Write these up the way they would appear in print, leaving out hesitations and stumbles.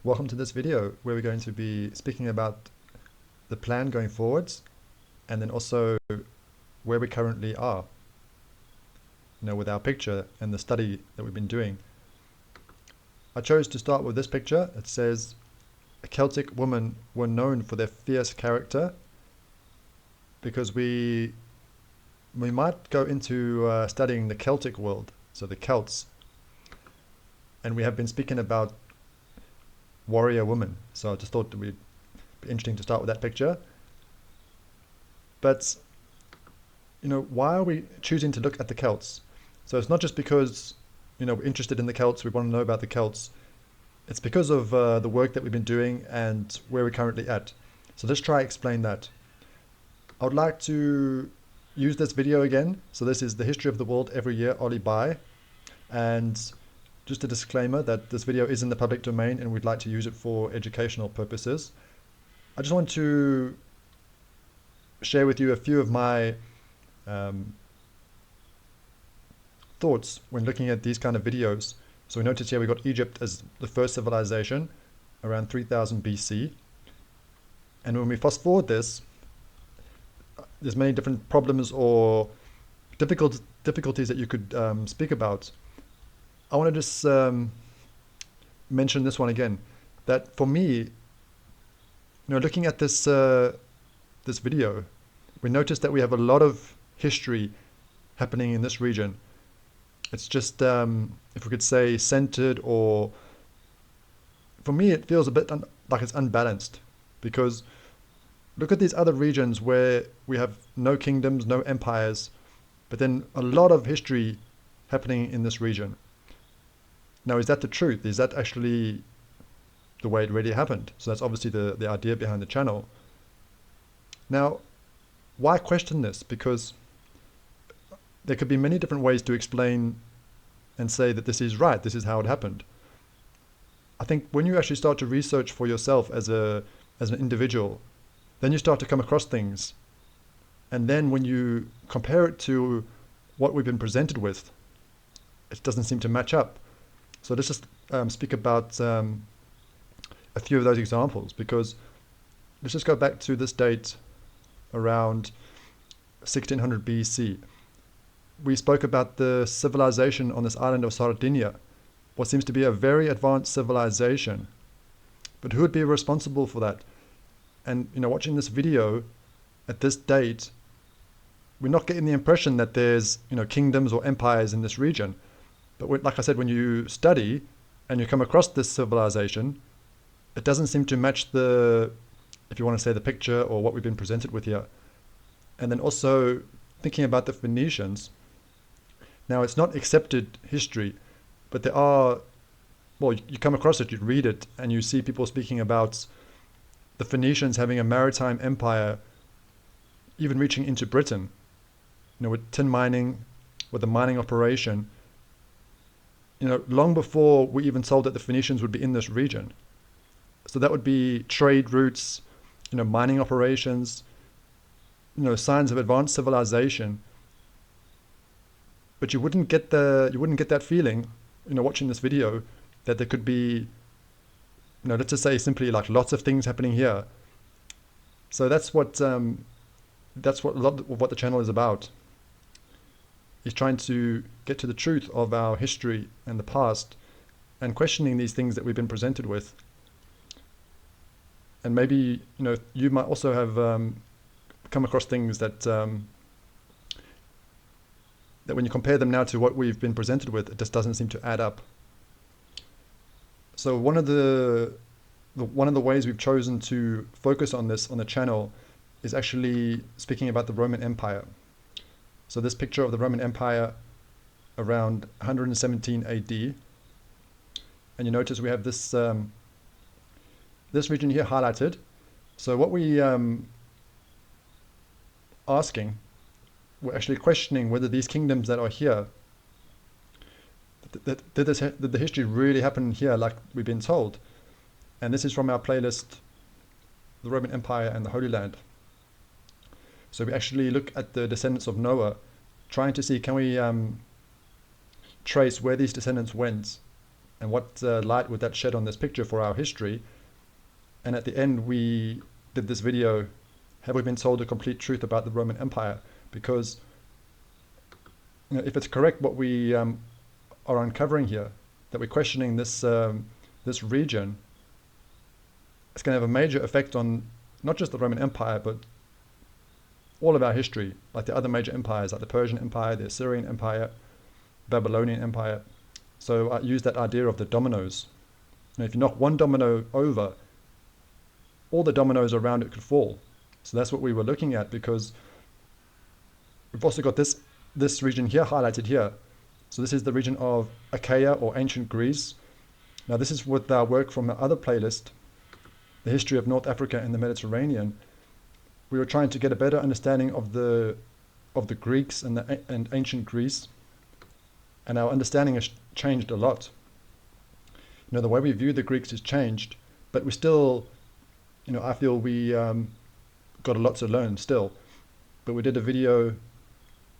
Welcome to this video where we're going to be speaking about the plan going forwards and then also where we currently are, with our picture and the study that we've been doing. I chose to start with this picture. It says, Celtic women were known for their fierce character, because we might go into studying the Celtic world, so the Celts, and we have been speaking about warrior women, so I just thought it would be interesting to start with that picture. But why are we choosing to look at the Celts? So it's not just because we're interested in the Celts, we want to know about the Celts. It's because of the work that we've been doing and where we're currently at. So let's try explain that. I would like to use this video again. So this is the history of the world every year, Oli Bai, and just a disclaimer that this video is in the public domain and we'd like to use it for educational purposes. I just want to share with you a few of my thoughts when looking at these kind of videos. So we notice here we got Egypt as the first civilization around 3000 BC. And when we fast forward this, there's many different problems or difficulties that you could speak about. I want to just mention this one again, that for me, looking at this this video, we notice that we have a lot of history happening in this region. It's just, if we could say, centered, or for me it feels a bit like it's unbalanced, because look at these other regions where we have no kingdoms, no empires, but then a lot of history happening in this region. Now, is that the truth? Is that actually the way it really happened? So that's obviously the idea behind the channel. Now, why question this? Because there could be many different ways to explain and say that this is right, this is how it happened. I think when you actually start to research for yourself as an individual, then you start to come across things. And then when you compare it to what we've been presented with, it doesn't seem to match up. So let's just speak about a few of those examples, because let's just go back to this date around 1600 BC. We spoke about the civilization on this island of Sardinia, what seems to be a very advanced civilization. But who would be responsible for that? And watching this video at this date, we're not getting the impression that there's kingdoms or empires in this region. But like I said, when you study and you come across this civilization, it doesn't seem to match the, if you want to say, the picture or what we've been presented with here. And then also thinking about the Phoenicians. Now, it's not accepted history, but there are, well, you come across it, you read it, and you see people speaking about the Phoenicians having a maritime empire, even reaching into Britain, with tin mining, with a mining operation, long before we even told that the Phoenicians would be in this region. So that would be trade routes, mining operations, signs of advanced civilization. But you wouldn't get that feeling, watching this video, that there could be, let's just say simply like lots of things happening here. So that's what a lot of what the channel is about. Is trying to get to the truth of our history and the past, and questioning these things that we've been presented with. And maybe you might also have come across things that that when you compare them now to what we've been presented with, it just doesn't seem to add up. So one of the ways we've chosen to focus on this on the channel is actually speaking about the Roman Empire. So this picture of the Roman Empire around 117 AD, and you notice we have this this region here highlighted. So what we asking, we're actually questioning whether these kingdoms that are here, did the history really happen here like we've been told? And this is from our playlist, The Roman Empire and the Holy Land. So we actually look at the descendants of Noah, trying to see, can we trace where these descendants went and what light would that shed on this picture for our history. And at the end, we did this video, have we been told the complete truth about the Roman Empire? Because if it's correct what we are uncovering here, that we're questioning this this region, it's going to have a major effect on not just the Roman Empire, but all of our history, like the other major empires, like the Persian Empire, the Assyrian Empire, Babylonian Empire. So I use that idea of the dominoes. If you knock one domino over, all the dominoes around it could fall. So that's what we were looking at, because we've also got this region here highlighted here. So this is the region of Achaia, or ancient Greece. Now this is with our work from the other playlist, the history of North Africa and the Mediterranean. We were trying to get a better understanding of the Greeks and ancient Greece, and our understanding has changed a lot. The way we view the Greeks has changed, but we still, I feel we got a lot to learn still. But we did a video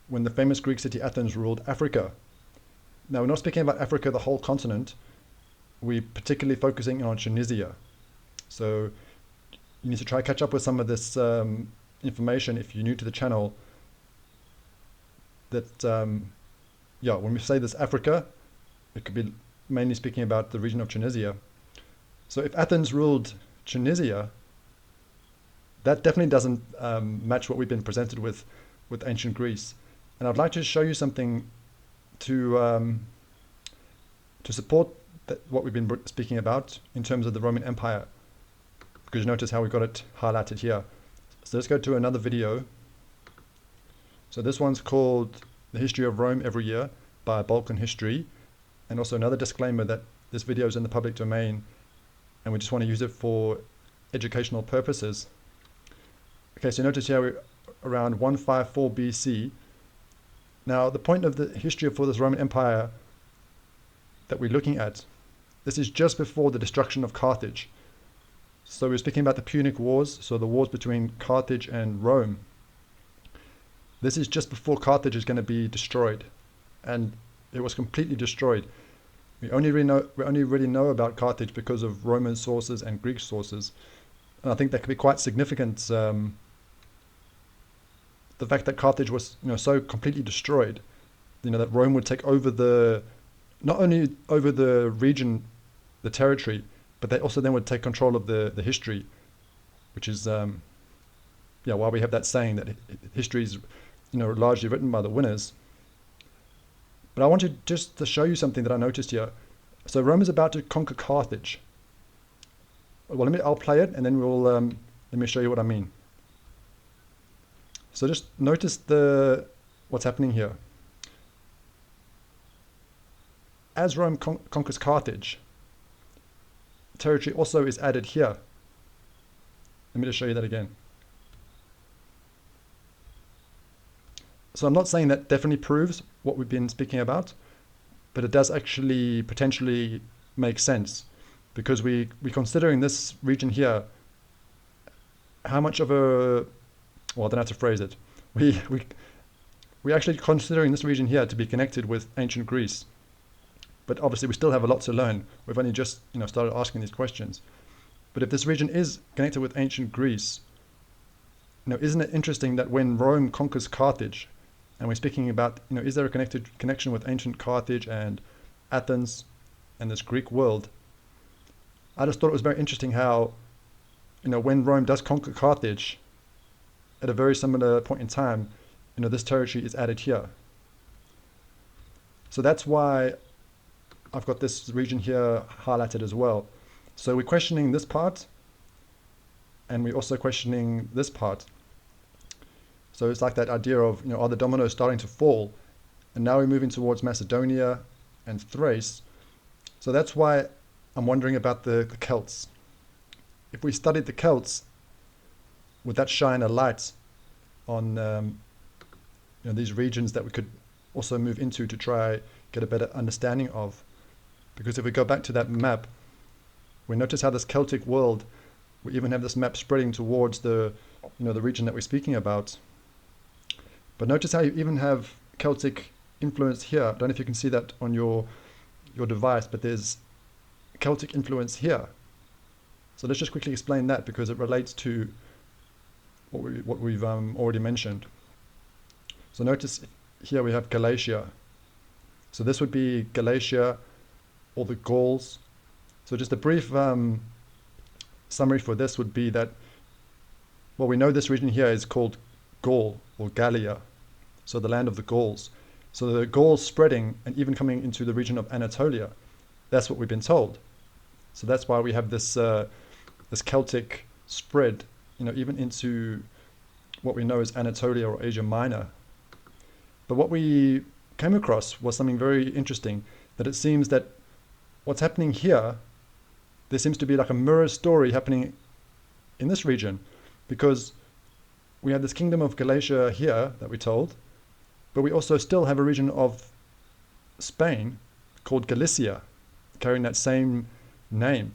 when the famous Greek city Athens ruled Africa. Now we're not speaking about Africa, the whole continent. We're particularly focusing on Tunisia. So you need to try to catch up with some of this information if you're new to the channel. That when we say this Africa, it could be mainly speaking about the region of Tunisia. So if Athens ruled Tunisia, that definitely doesn't match what we've been presented with ancient Greece. And I'd like to show you something to support what we've been speaking about in terms of the Roman Empire, because you notice how we got it highlighted here. So let's go to another video. So this one's called The History of Rome Every Year by Balkan History. And also another disclaimer that this video is in the public domain and we just want to use it for educational purposes. Okay, so notice here we're around 154 BC. Now the point of the history for this Roman Empire that we're looking at, this is just before the destruction of Carthage. So we're speaking about the Punic Wars, so the wars between Carthage and Rome. This is just before Carthage is going to be destroyed, and it was completely destroyed. We only really know about Carthage because of Roman sources and Greek sources, and I think that could be quite significant. The fact that Carthage was so completely destroyed, that Rome would take over not only over the region, the territory, but they also then would take control of the history, which is why we have that saying that history is largely written by the winners. But I wanted just to show you something that I noticed here. So Rome is about to conquer Carthage. Well, I'll play it and then let me show you what I mean. So just notice what's happening here. As Rome conquers Carthage, territory also is added here. Let me just show you that again. So I'm not saying that definitely proves what we've been speaking about, but it does actually potentially make sense, because we're considering this region here, how much of I don't have to phrase it. We're actually considering this region here to be connected with ancient Greece. But obviously we still have a lot to learn. We've only just started asking these questions. But if this region is connected with ancient Greece, isn't it interesting that when Rome conquers Carthage, and we're speaking about, is there a connection with ancient Carthage and Athens and this Greek world? I just thought it was very interesting how, when Rome does conquer Carthage, at a very similar point in time, this territory is added here. So that's why I've got this region here highlighted as well. So we're questioning this part, and we're also questioning this part. So it's like that idea of, are the dominoes starting to fall? And now we're moving towards Macedonia and Thrace. So that's why I'm wondering about the Celts. If we studied the Celts, would that shine a light on these regions that we could also move into to try get a better understanding of? Because if we go back to that map, we notice how this Celtic world, we even have this map spreading towards the region that we're speaking about. But notice how you even have Celtic influence here. I don't know if you can see that on your device, but there's Celtic influence here. So let's just quickly explain that because it relates to what we've already mentioned. So notice here we have Galatia. So this would be Galatia or the Gauls. So just a brief summary for this would be that, well, we know this region here is called Gaul or Gallia, so the land of the Gauls. So the Gauls spreading and even coming into the region of Anatolia. That's what we've been told. So that's why we have this this Celtic spread, even into what we know as Anatolia or Asia Minor. But what we came across was something very interesting, that it seems that what's happening here, there seems to be like a mirror story happening in this region, because we have this kingdom of Galatia here that we're told, but we also still have a region of Spain called Galicia, carrying that same name.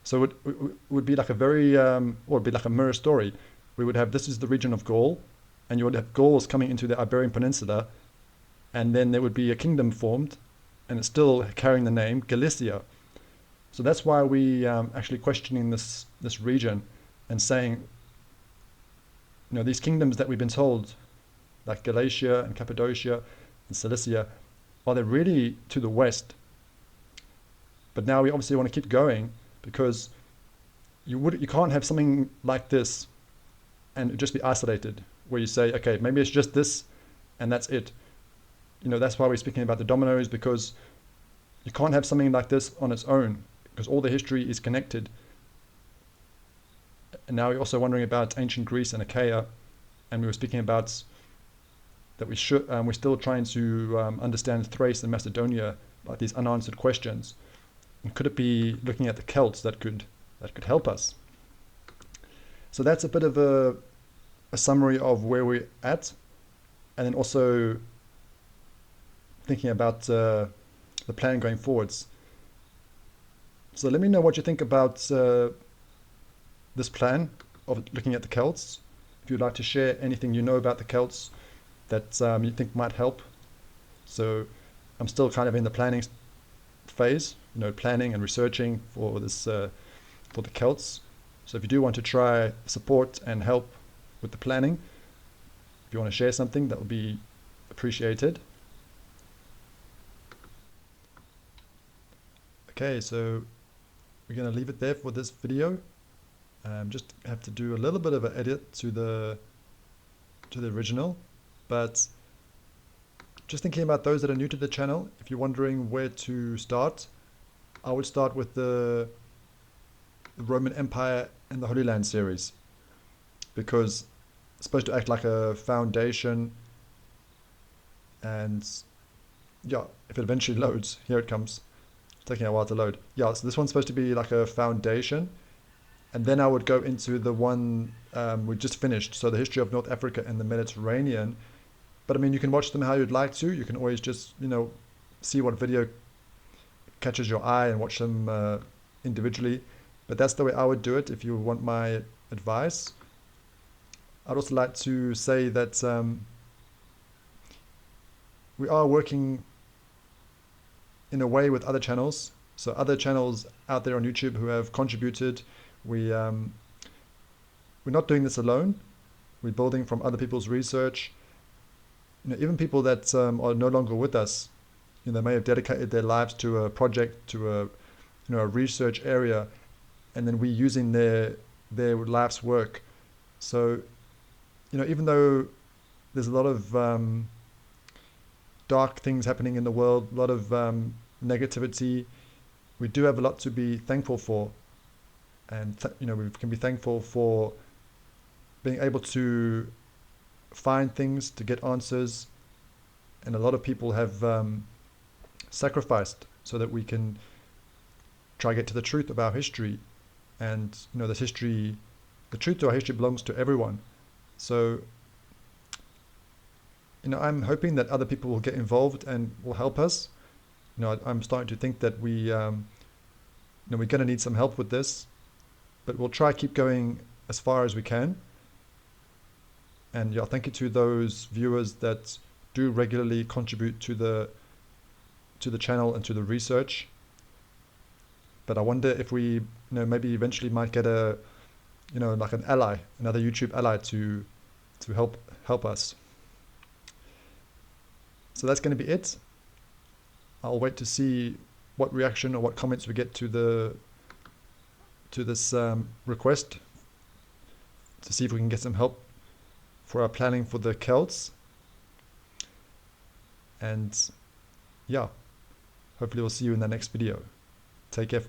So it would be like a very, it'd be like a mirror story. We would have, this is the region of Gaul, and you would have Gauls coming into the Iberian Peninsula, and then there would be a kingdom formed, and it's still carrying the name Galicia. So that's why we actually questioning this region and saying, these kingdoms that we've been told, like Galatia and Cappadocia and Cilicia, are they really to the west? But now we obviously want to keep going, because you can't have something like this and just be isolated, where you say, okay, maybe it's just this and that's it. That's why we're speaking about the dominoes, because you can't have something like this on its own, because all the history is connected. And now we're also wondering about ancient Greece and Achaia, and we were speaking about that we're still trying to understand Thrace and Macedonia, like these unanswered questions. And could it be looking at the Celts that could help us? So that's a bit of a summary of where we're at, and then also thinking about the plan going forwards. So let me know what you think about this plan of looking at the Celts. If you'd like to share anything you know about the Celts that you think might help. So I'm still kind of in the planning phase, planning and researching for this for the Celts. So if you do want to try support and help with the planning, if you want to share something, that would be appreciated. Okay, so we're going to leave it there for this video. Just have to do a little bit of an edit to the original, but just thinking about those that are new to the channel, if you're wondering where to start, I would start with the Roman Empire and the Holy Land series, because it's supposed to act like a foundation. And yeah, if it eventually loads, here it comes. It's taking a while to load. Yeah, so this one's supposed to be like a foundation, and then I would go into the one we just finished, so the history of North Africa and the Mediterranean. But I mean, you can watch them how you'd like to. You can always just, see what video catches your eye and watch them individually. But that's the way I would do it if you want my advice. I'd also like to say that we are working in a way with other channels. So other channels out there on YouTube who have contributed. We're not doing this alone. We're building from other people's research. Even people that are no longer with us, they may have dedicated their lives to a project, to a research area, and then we're using their life's work. So, even though there's a lot of dark things happening in the world, a lot of negativity, we do have a lot to be thankful for. And we can be thankful for being able to find things, to get answers, and a lot of people have sacrificed so that we can try to get to the truth of our history. And this history, the truth to our history belongs to everyone. So I'm hoping that other people will get involved and will help us. I'm starting to think that we're going to need some help with this, but we'll try to keep going as far as we can. And yeah, thank you to those viewers that do regularly contribute to the channel and to the research. but I wonder if we, maybe eventually might get a, like an ally, another YouTube ally to help us. So that's going to be it. I'll wait to see what reaction or what comments we get to this request, to see if we can get some help for our planning for the Celts. And yeah, hopefully we'll see you in the next video. Take care.